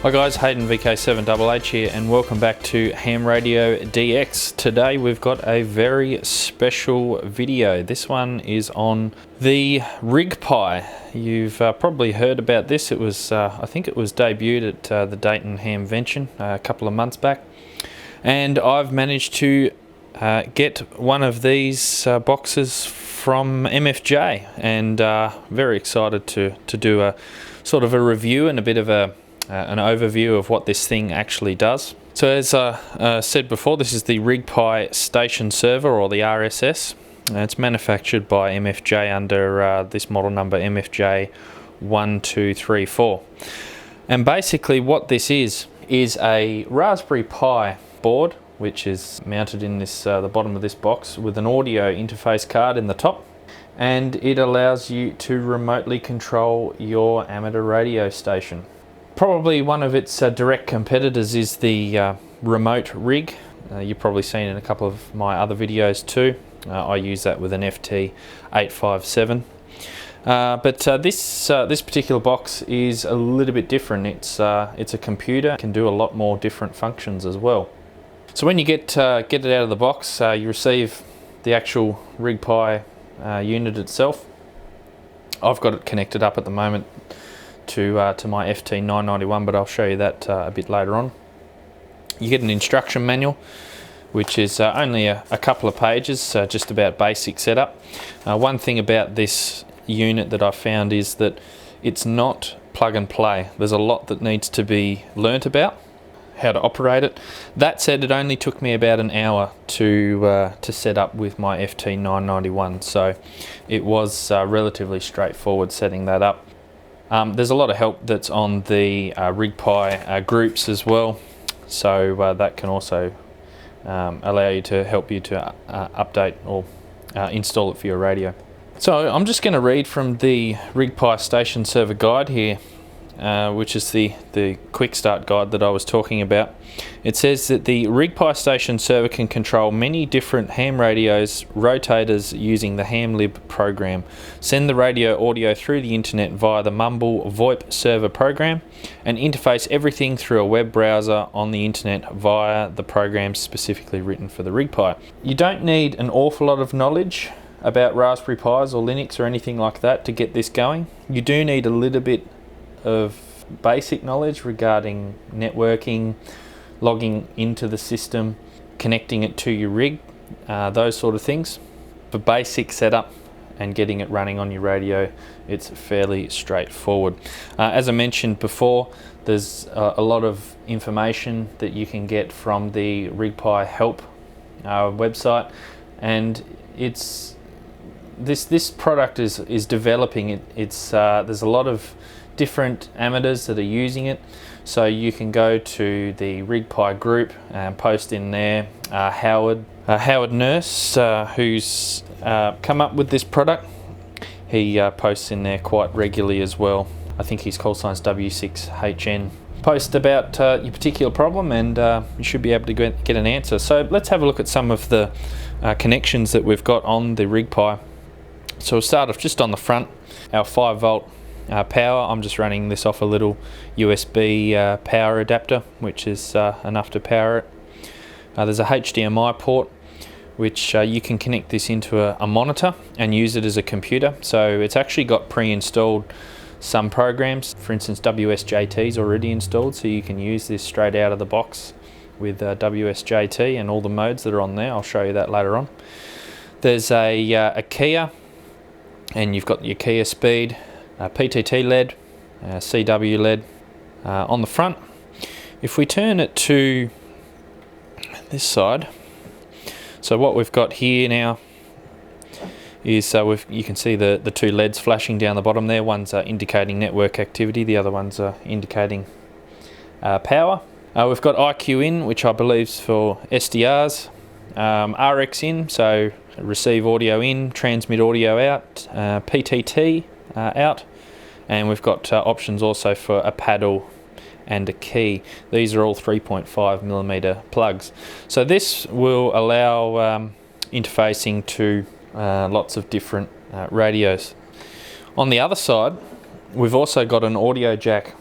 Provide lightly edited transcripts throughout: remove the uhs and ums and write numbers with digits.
Hi guys, Hayden VK7HH here and welcome back to Ham Radio DX. Today we've got a very special video. This one is on the RigPi. You've probably heard about this. It was, I think it was debuted at the Dayton Hamvention a couple of months back. And I've managed to get one of these boxes from MFJ, and very excited to do a sort of a review and a bit of an overview of what this thing actually does. So as I said before, this is the RigPi station server, or the RSS. It's manufactured by MFJ under this model number MFJ-1234. And basically what this is a Raspberry Pi board, which is mounted in this the bottom of this box with an audio interface card in the top, and it allows you to remotely control your amateur radio station. Probably one of its direct competitors is the Remote Rig. You've probably seen in a couple of my other videos too. I use that with an FT857. But this particular box is a little bit different. It's a computer, it can do a lot more different functions as well. So when you get it out of the box, you receive the actual RigPi unit itself. I've got it connected up at the moment to my FT991, but I'll show you that a bit later on. You get an instruction manual, which is only a couple of pages, just about basic setup. One thing about this unit that I found is that it's not plug and play. There's a lot that needs to be learnt about how to operate it. That said, it only took me about an hour to set up with my FT991, so it was relatively straightforward setting that up. There's a lot of help that's on the RigPi groups as well, so that can also allow you to help you to update or install it for your radio. So I'm just going to read from the RigPi Station Server Guide here, which is the quick start guide that I was talking about. It says that the RigPi Station Server can control many different ham radios, rotators using the HamLib program, send the radio audio through the internet via the Mumble VoIP server program, and interface everything through a web browser on the internet via the program specifically written for the RigPi. You don't need an awful lot of knowledge about Raspberry Pis or Linux or anything like that to get this going. You do need a little bit of basic knowledge regarding networking, logging into the system, connecting it to your rig, those sort of things. For basic setup and getting it running on your radio, it's fairly straightforward. As I mentioned before, there's a lot of information that you can get from the RigPi help website, and it's this product is developing. There's a lot of different amateurs that are using it, so you can go to the RigPi group and post in there. Howard Nurse, who's come up with this product, he posts in there quite regularly as well. I think his call sign's W6HN. Post about your particular problem, and you should be able to get an answer. So let's have a look at some of the connections that we've got on the RigPi. So we'll start off just on the front, our 5-volt power. I'm just running this off a little USB power adapter, which is enough to power it. There's a HDMI port, which you can connect this into a monitor and use it as a computer. So it's actually got pre-installed some programs. For instance, WSJT is already installed, so you can use this straight out of the box with WSJT and all the modes that are on there. I'll show you that later on. There's a keyer, and you've got your keyer speed, PTT LED, CW LED on the front. If we turn it to this side, so what we've got here now is you can see the two LEDs flashing down the bottom there. One's indicating network activity, the other one's indicating power. We've got IQ in, which I believe is for SDRs, RX in, so receive audio in, transmit audio out, PTT out, and we've got options also for a paddle and a key. These are all 3.5mm plugs. So this will allow interfacing to lots of different radios. On the other side, we've also got an audio jack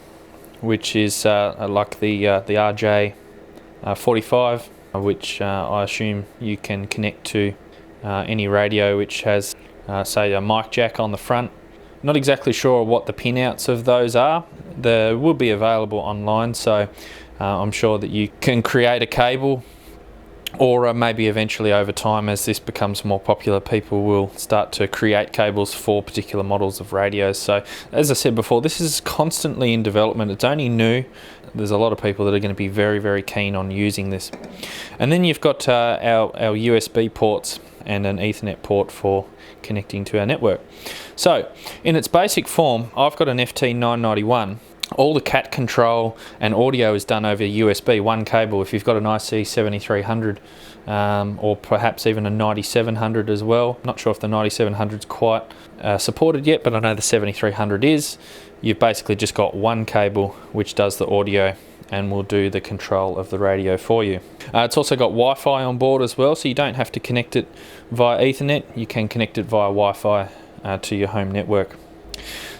which is like the RJ45, which I assume you can connect to any radio which has say a mic jack on the front. Not exactly sure what the pinouts of those are. They will be available online, so I'm sure that you can create a cable, or maybe eventually over time, as this becomes more popular, people will start to create cables for particular models of radios. So as I said before, this is constantly in development. It's only new. There's a lot of people that are going to be very, very keen on using this. And then you've got our USB ports and an Ethernet port for connecting to our network. So in its basic form, I've got an FT991. All the CAT control and audio is done over USB, one cable. If you've got an IC7300 or perhaps even a 9700 as well, not sure if the 9700 is quite supported yet, but I know the 7300 is. You've basically just got one cable which does the audio and will do the control of the radio for you. It's also got Wi-Fi on board as well, so you don't have to connect it via Ethernet. You can connect it via Wi-Fi to your home network.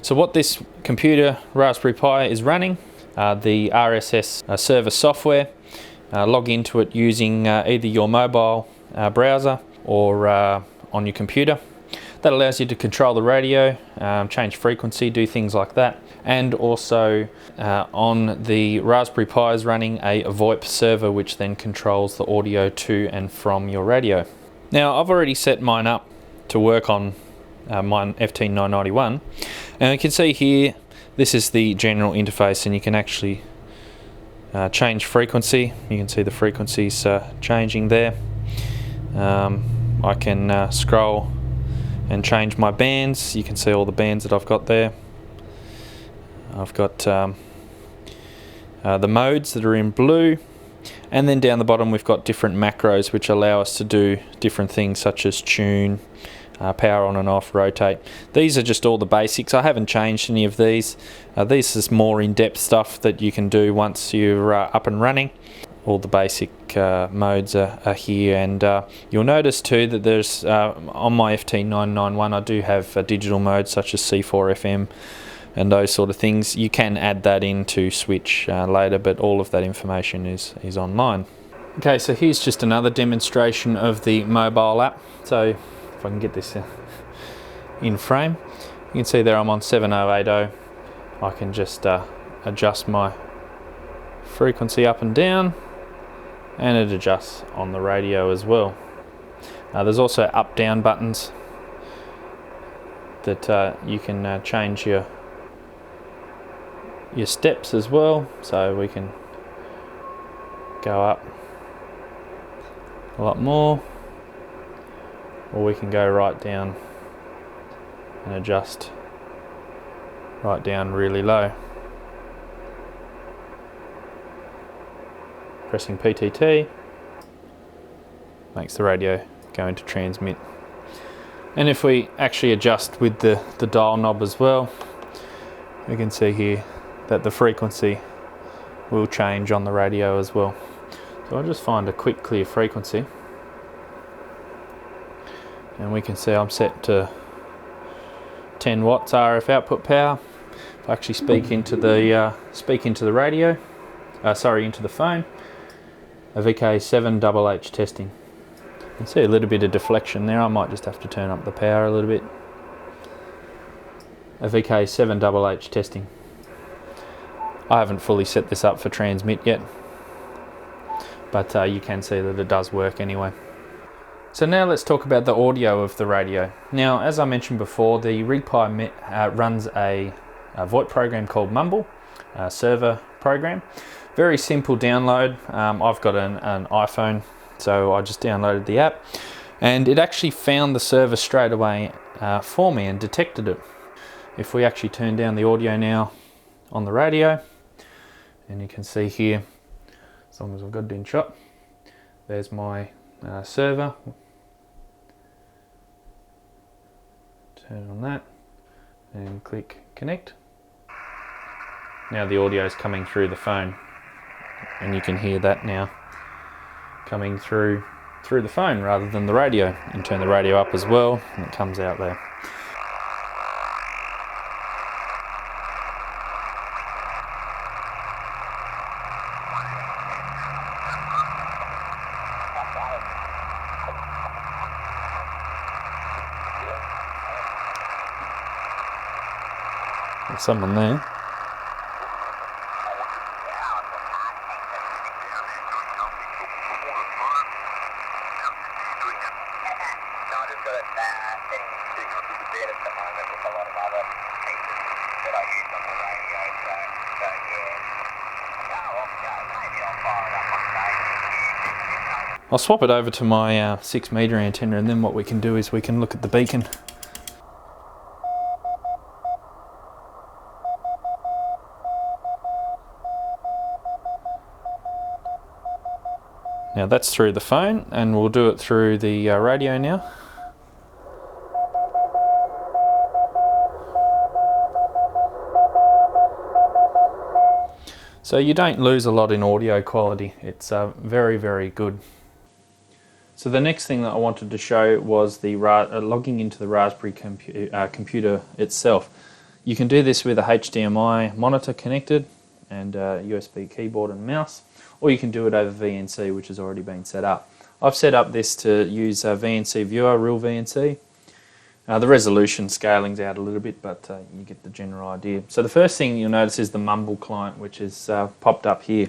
So what this computer, Raspberry Pi, is running, the RSS server software. Log into it using either your mobile browser or on your computer. That allows you to control the radio, change frequency, do things like that. And also on the Raspberry Pi is running a VoIP server, which then controls the audio to and from your radio. Now I've already set mine up to work on my FT991, and you can see here this is the general interface, and you can actually change frequency. You can see the frequencies changing there. I can scroll and change my bands. You can see all the bands that I've got there. I've got the modes that are in blue, and then down the bottom we've got different macros which allow us to do different things such as tune, power on and off, rotate. These are just all the basics. I haven't changed any of these. This is more in-depth stuff that you can do once you're up and running. All the basic modes are here, and you'll notice too that there's on my FT991 I do have digital modes such as C4 FM and those sort of things. You can add that in to switch later, but all of that information is online. Okay, so here's just another demonstration of the mobile app. So if I can get this in frame, you can see there I'm on 7080. I can just adjust my frequency up and down, and it adjusts on the radio as well. There's also up down buttons that you can change your steps as well, so we can go up a lot more, or we can go right down and adjust right down really low. Pressing PTT makes the radio go into transmit. And if we actually adjust with the dial knob as well, we can see here that the frequency will change on the radio as well. So I'll just find a quick clear frequency, and we can see I'm set to 10 watts RF output power. If I actually speak into the radio, into the phone, a VK7HH testing. You can see a little bit of deflection there. I might just have to turn up the power a little bit. A VK7HH testing. I haven't fully set this up for transmit yet, but you can see that it does work anyway. So now let's talk about the audio of the radio. Now, as I mentioned before, the RigPi runs a VoIP program called Mumble, a server program. Very simple download. I've got an iPhone, so I just downloaded the app, and it actually found the server straight away for me and detected it. If we actually turn down the audio now on the radio, and you can see here, as long as I've got it in shot, there's my server. Turn on that and click connect. Now the audio is coming through the phone, and you can hear that now coming through the phone rather than the radio. You can turn the radio up as well, and it comes out there. There's someone there. I'll swap it over to my 6 metre antenna, and then what we can do is we can look at the beacon. Now that's through the phone, and we'll do it through the radio now. So you don't lose a lot in audio quality. It's very, very good. So the next thing that I wanted to show was the logging into the Raspberry computer itself. You can do this with a HDMI monitor connected and a USB keyboard and mouse, or you can do it over VNC, which has already been set up. I've set up this to use VNC Viewer, real VNC. The resolution scaling's out a little bit, but you get the general idea. So the first thing you'll notice is the Mumble client, which is popped up here.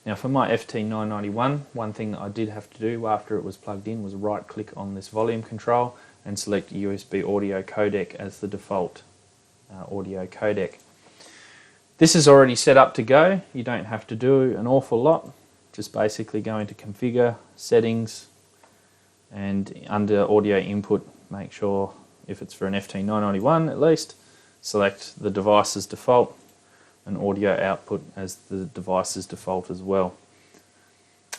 Now for my FT991, one thing that I did have to do after it was plugged in was right click on this volume control and select USB audio codec as the default audio codec. This is already set up to go. You don't have to do an awful lot. Just basically go into configure, settings, and under audio input, make sure if it's for an FT991 at least, select the device's default and audio output as the device's default as well.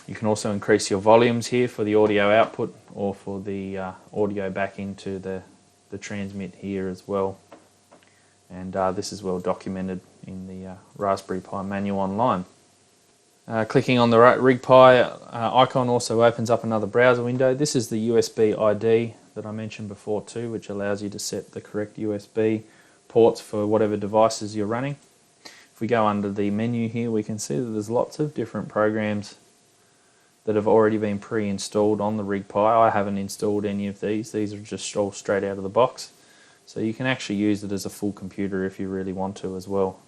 You can also increase your volumes here for the audio output or for the audio back into the transmit here as well. And this is well documented in the Raspberry Pi manual online. Clicking on the RigPi icon also opens up another browser window. This is the USB ID that I mentioned before too, which allows you to set the correct USB ports for whatever devices you're running. If we go under the menu here, we can see that there's lots of different programs that have already been pre-installed on the RigPi. I haven't installed any of these. These are just all straight out of the box. So you can actually use it as a full computer if you really want to as well.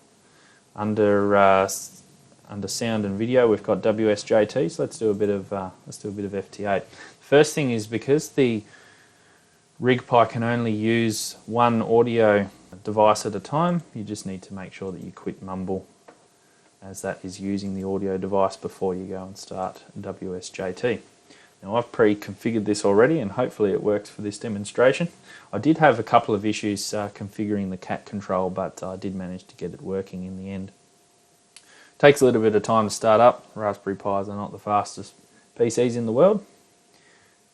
Under sound and video, we've got WSJT. So let's do a bit of FT8. First thing is, because the RigPi can only use one audio device at a time, you just need to make sure that you quit Mumble, as that is using the audio device before you go and start WSJT. Now I've pre-configured this already, and hopefully it works for this demonstration. I did have a couple of issues configuring the cat control, but I did manage to get it working in the end. Takes a little bit of time to start up. Raspberry Pis are not the fastest PCs in the world.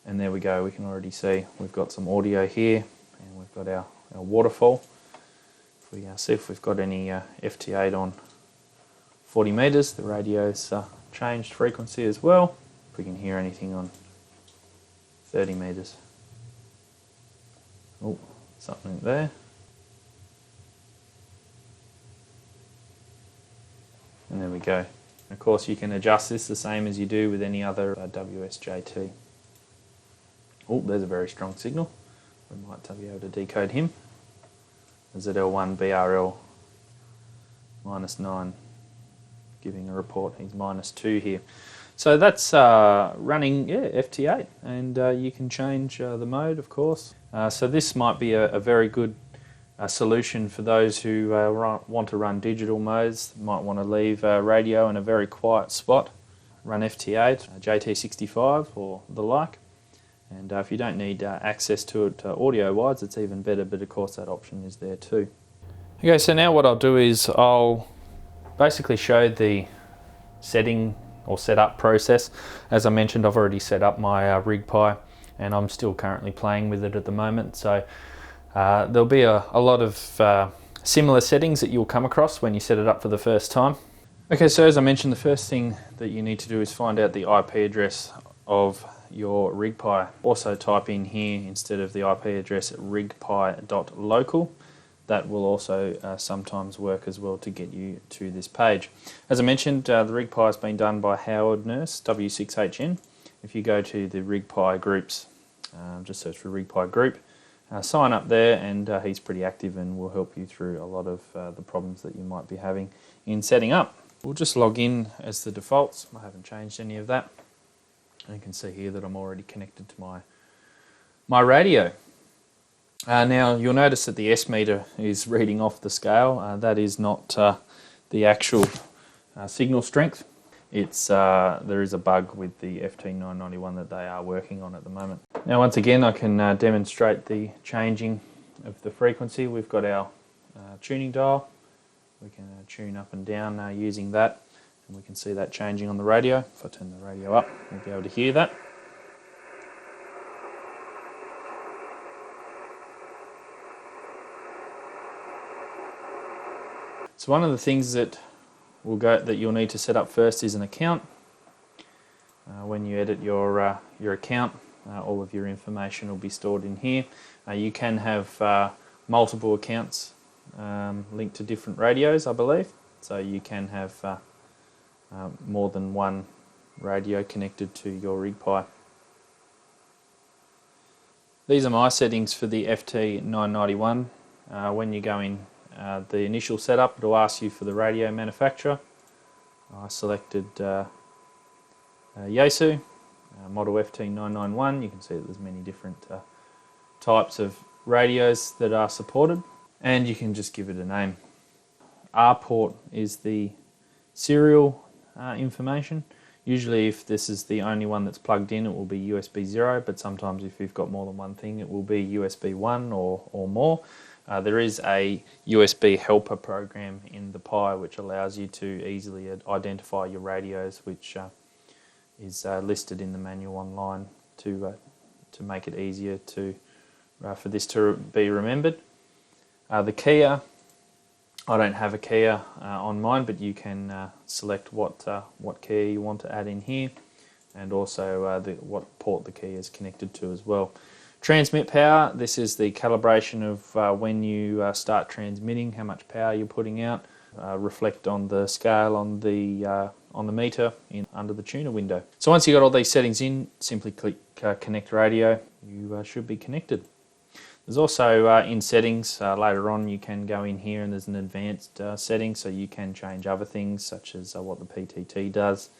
And there we go, we can already see we've got some audio here, and we've got our waterfall. If we see if we've got any FT8 on 40 metres, the radio's changed frequency as well. If we can hear anything on 30 metres. Oh, something there. And there we go. And of course you can adjust this the same as you do with any other WSJT. Oh, there's a very strong signal. We might be able to decode him. ZL1 BRL -9, giving a report he's -2 here. So that's running FT8, and you can change the mode, of course. So this might be a very good solution for those who want to run digital modes, might want to leave radio in a very quiet spot, run FT8, JT65 or the like. And if you don't need access to it audio-wise, it's even better, but of course that option is there too. Okay, so now what I'll do is I'll basically show the setting or setup process. As I mentioned, I've already set up my RigPi, and I'm still currently playing with it at the moment. So there'll be a lot of similar settings that you'll come across when you set it up for the first time. Okay, so as I mentioned, the first thing that you need to do is find out the IP address of your RigPi. Also type in here, instead of the IP address, rigpi.local. That will also sometimes work as well to get you to this page. As I mentioned, the RigPi has been done by Howard Nurse, W6HN. If you go to the RigPi groups, just search for RigPi group, sign up there, and he's pretty active and will help you through a lot of the problems that you might be having in setting up. We'll just log in as the defaults. I haven't changed any of that. And you can see here that I'm already connected to my radio. Now you'll notice that the S meter is reading off the scale. That is not the actual signal strength. It's there is a bug with the FT991 that they are working on at the moment. Now once again I can demonstrate the changing of the frequency. We've got our tuning dial. We can tune up and down using that, and we can see that changing on the radio. If I turn the radio up, we'll be able to hear that. So one of the things that you'll need to set up first is an account. When you edit your account, all of your information will be stored in here. You can have multiple accounts linked to different radios, I believe. So you can have more than one radio connected to your RigPi. These are my settings for the FT991. When you go in the initial setup, it will ask you for the radio manufacturer. I selected Yaesu, model FT991. You can see that there's many different types of radios that are supported, and you can just give it a name. R port is the serial information. Usually if this is the only one that's plugged in, it will be USB 0, but sometimes if you've got more than one thing, it will be USB 1 or more. There is a USB helper program in the Pi which allows you to easily identify your radios, which is listed in the manual online to make it easier for this to be remembered. The keyer, I don't have a keyer on mine, but you can select what keyer you want to add in here, and also what port the keyer is connected to as well. Transmit power, this is the calibration of when you start transmitting, how much power you're putting out. Reflect on the scale on the meter under the tuner window. So once you've got all these settings in, simply click connect radio. You should be connected. There's also in settings, later on you can go in here and there's an advanced setting, so you can change other things such as what the PTT does.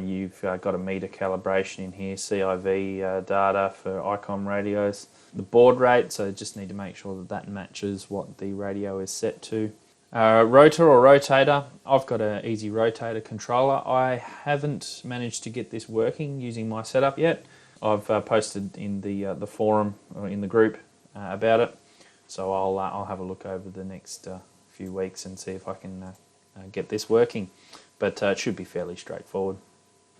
You've got a meter calibration in here, CIV data for ICOM radios. The baud rate, so just need to make sure that that matches what the radio is set to. Rotor or rotator, I've got an easy rotator controller. I haven't managed to get this working using my setup yet. I've posted in the forum or in the group about it, so I'll have a look over the next few weeks and see if I can get this working. But it should be fairly straightforward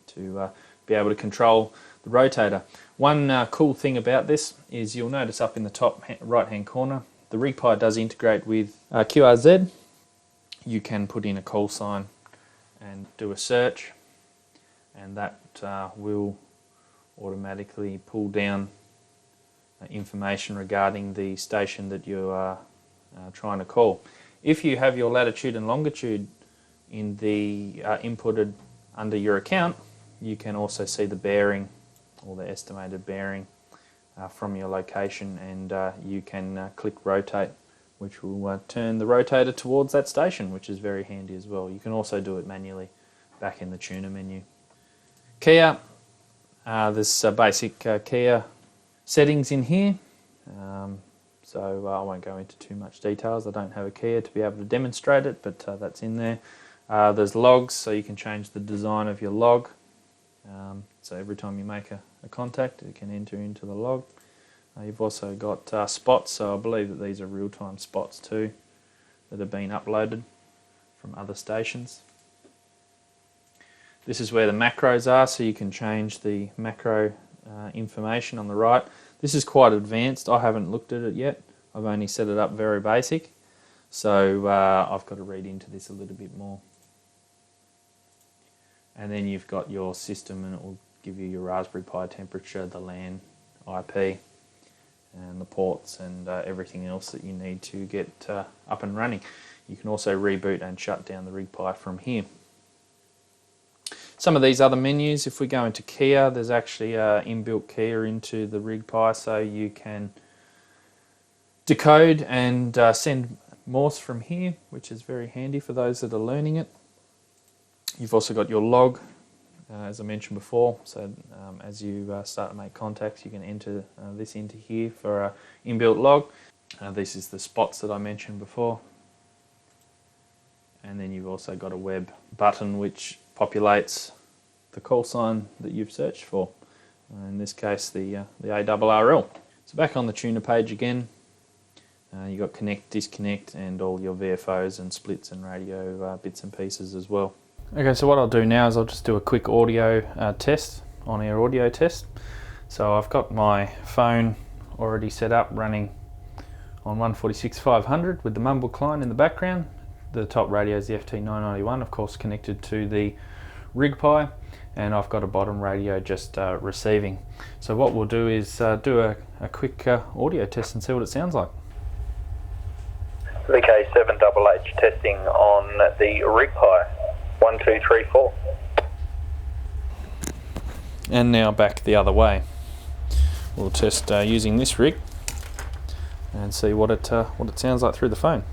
to be able to control the rotator. One cool thing about this is you'll notice up in the top right hand corner, the RigPi does integrate with QRZ. You can put in a call sign and do a search, and that will automatically pull down information regarding the station that you are trying to call. If you have your latitude and longitude in the inputted under your account, you can also see the bearing or the estimated bearing from your location, and you can click rotate, which will turn the rotator towards that station, which is very handy as well. You can also do it manually back in the tuner menu. Keyer, there's basic keyer settings in here, so I won't go into too much details. I don't have a keyer to be able to demonstrate it, but that's in there. There's logs, so you can change the design of your log. So every time you make a contact, it can enter into the log. You've also got spots, so I believe that these are real-time spots too that have been uploaded from other stations. This is where the macros are, so you can change the macro information on the right. This is quite advanced. I haven't looked at it yet. I've only set it up very basic, so I've got to read into this a little bit more. And then you've got your system, and it will give you your Raspberry Pi temperature, the LAN, IP, and the ports, and everything else that you need to get up and running. You can also reboot and shut down the RigPi from here. Some of these other menus, if we go into keyer, there's actually an inbuilt keyer into the RigPi, so you can decode and send Morse from here, which is very handy for those that are learning it. You've also got your log, as I mentioned before, so as you start to make contacts, you can enter this into here for an inbuilt log. This is the spots that I mentioned before. And then you've also got a web button which populates the call sign that you've searched for. In this case, the ARRL. So back on the tuner page again, you've got connect, disconnect, and all your VFOs and splits and radio bits and pieces as well. Okay, so what I'll do now is I'll just do a quick audio test, on-air audio test. So I've got my phone already set up running on 146.500 with the mumble client in the background. The top radio is the FT991, of course connected to the RigPi, and I've got a bottom radio just receiving. So what we'll do is do a quick audio test and see what it sounds like. VK7HH testing on the RigPi 1234. And now back the other way. We'll test using this rig and see what it sounds like through the phone.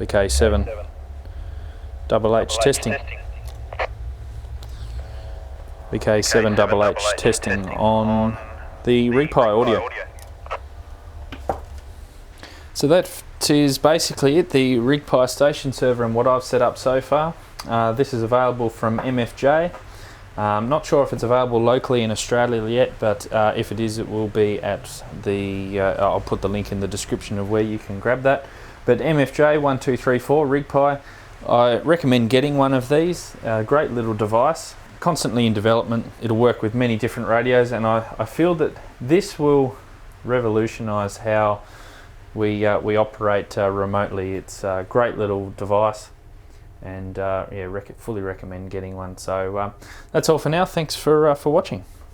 VK7HH testing. VK7HH testing on the RigPi audio. So that is basically it, the RigPi station server and what I've set up so far. This is available from MFJ. Not sure if it's available locally in Australia yet, but if it is, it will be at the, I'll put the link in the description of where you can grab that. But MFJ-1234 RigPi, I recommend getting one of these. Great little device, constantly in development. It'll work with many different radios, and I feel that this will revolutionise how we operate remotely. It's a great little device, and yeah, fully recommend getting one. So that's all for now. Thanks for watching.